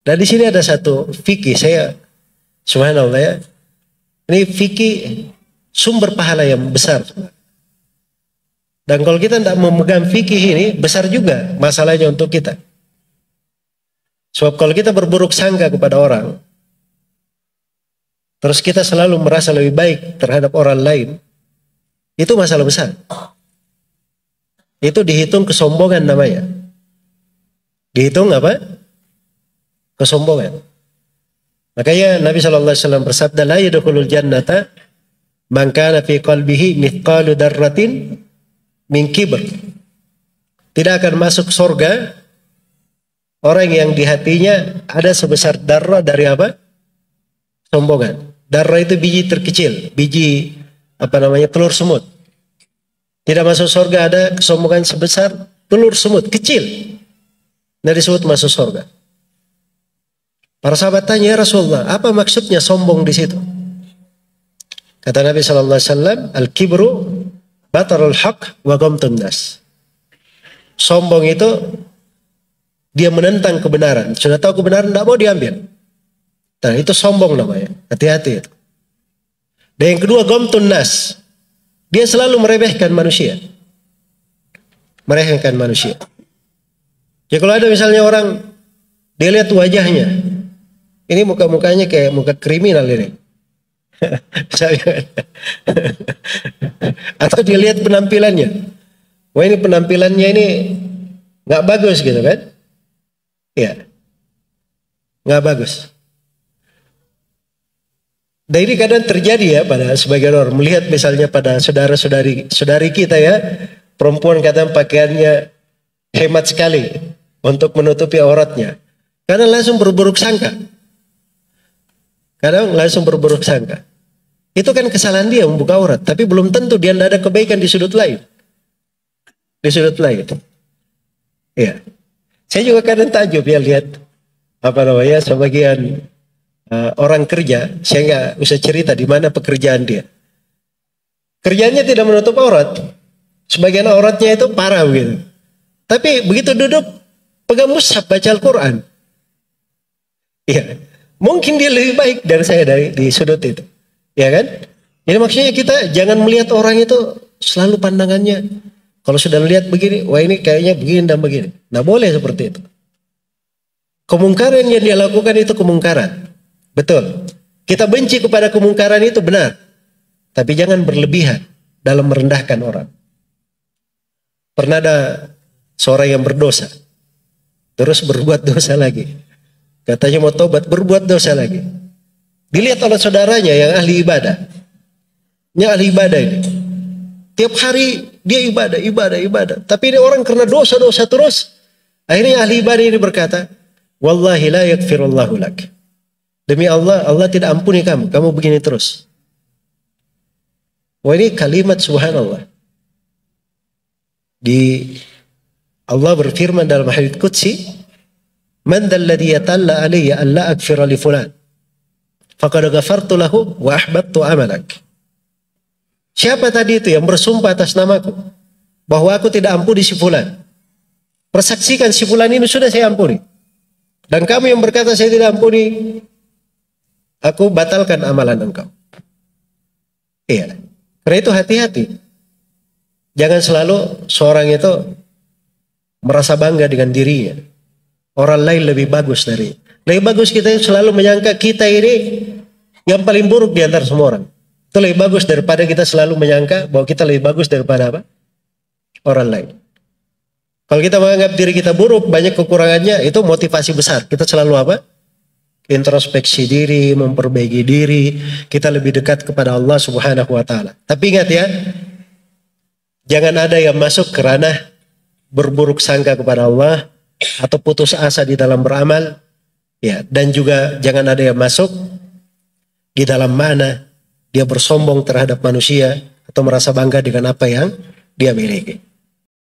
Dan di sini ada satu fikih, saya subhanallah ya, ini fikih sumber pahala yang besar. Dan kalau kita tidak memegang fikih ini, besar juga masalahnya untuk kita. Sebab kalau kita berburuk sangka kepada orang, terus kita selalu merasa lebih baik terhadap orang lain, itu masalah besar. Itu dihitung kesombongan namanya. Dihitung apa? Kesombongan. Makanya Nabi SAW bersabda, la yadkhulul jannata man kana fi qalbihi mithqalu darratin min kibr. Tidak akan masuk surga orang yang di hatinya ada sebesar darah dari apa? Sombongan. Darah itu biji terkecil, biji telur semut. Tidak masuk surga ada kesombongan sebesar telur semut kecil. Nah, disebut masuk surga. Para sahabat tanya, ya Rasulullah, apa maksudnya sombong di situ? Kata Nabi SAW, al-kibru batarul haq wa ghamtun nas. Sombong itu dia menentang kebenaran. Sudah tahu kebenaran, tidak mau diambil. Nah, itu sombong namanya. Hati-hati itu. Dan yang kedua, ghamtun nas. Dia selalu meremehkan manusia. Meremehkan manusia. Ya kalau ada misalnya orang, dia lihat wajahnya, ini muka-mukanya kayak muka kriminal ini. Atau dia lihat penampilannya. Wah, ini penampilannya ini nggak bagus gitu kan? Ya, nggak bagus. Dan ini kadang terjadi ya pada sebagian orang, melihat misalnya pada saudari kita ya, perempuan kadang pakaiannya hemat sekali untuk menutupi auratnya. Kadang langsung berburuk sangka. Itu kan kesalahan dia membuka aurat, tapi belum tentu dia tidak ada kebaikan di sudut lain. Ya. Saya juga kadang takjub ya lihat sebagian orang kerja, saya nggak usah cerita di mana pekerjaan dia. Kerjanya tidak menutup aurat. Sebagian auratnya itu parah begitu. Tapi begitu duduk pegang mushaf baca Al-Quran. Iya. Mungkin dia lebih baik dari saya di sudut itu. Ya kan? Jadi maksudnya kita jangan melihat orang itu selalu pandangannya. Kalau sudah lihat begini, wah ini kayaknya begini dan begini. Nah, boleh seperti itu. Kemungkaran yang dia lakukan itu kemungkaran. Betul. Kita benci kepada kemungkaran itu benar. Tapi jangan berlebihan dalam merendahkan orang. Pernah ada seorang yang berdosa. Terus berbuat dosa lagi. Katanya mau tobat, berbuat dosa lagi. Dilihat oleh saudaranya yang ahli ibadah. Yang ahli ibadah ini. Tiap hari dia ibadah. Tapi ini orang karena dosa-dosa terus. Akhirnya ahli ibadah ini berkata, wallahi la yakfirullahu lak. Demi Allah, Allah tidak ampuni kamu. Kamu begini terus. Wah, ini kalimat subhanallah. Allah berfirman dalam hadits qudsi, man dzalladzi yatalla alayya an la akfira li fulan faqad ghafartu lahu wa ahbattu amalak. Siapa tadi itu yang bersumpah atas namaku bahwa aku tidak ampuni si fulan? Persaksikan si fulan ini sudah saya ampuni. Dan kamu yang berkata saya tidak ampuni, aku batalkan amalan engkau. Iya. Karena itu hati-hati. Jangan selalu seorang itu merasa bangga dengan dirinya. Orang lain lebih bagus dari. Lebih bagus kita selalu menyangka kita ini yang paling buruk di antara semua orang. Itu lebih bagus daripada kita selalu menyangka bahwa kita lebih bagus daripada apa? Orang lain. Kalau kita menganggap diri kita buruk, banyak kekurangannya, itu motivasi besar. Kita selalu apa? Introspeksi diri, memperbaiki diri, kita lebih dekat kepada Allah Subhanahu wa taala. Tapi ingat ya, jangan ada yang masuk ke ranah berburuk sangka kepada Allah atau putus asa di dalam beramal, ya, dan juga jangan ada yang masuk di dalam mana dia bersombong terhadap manusia atau merasa bangga dengan apa yang dia miliki.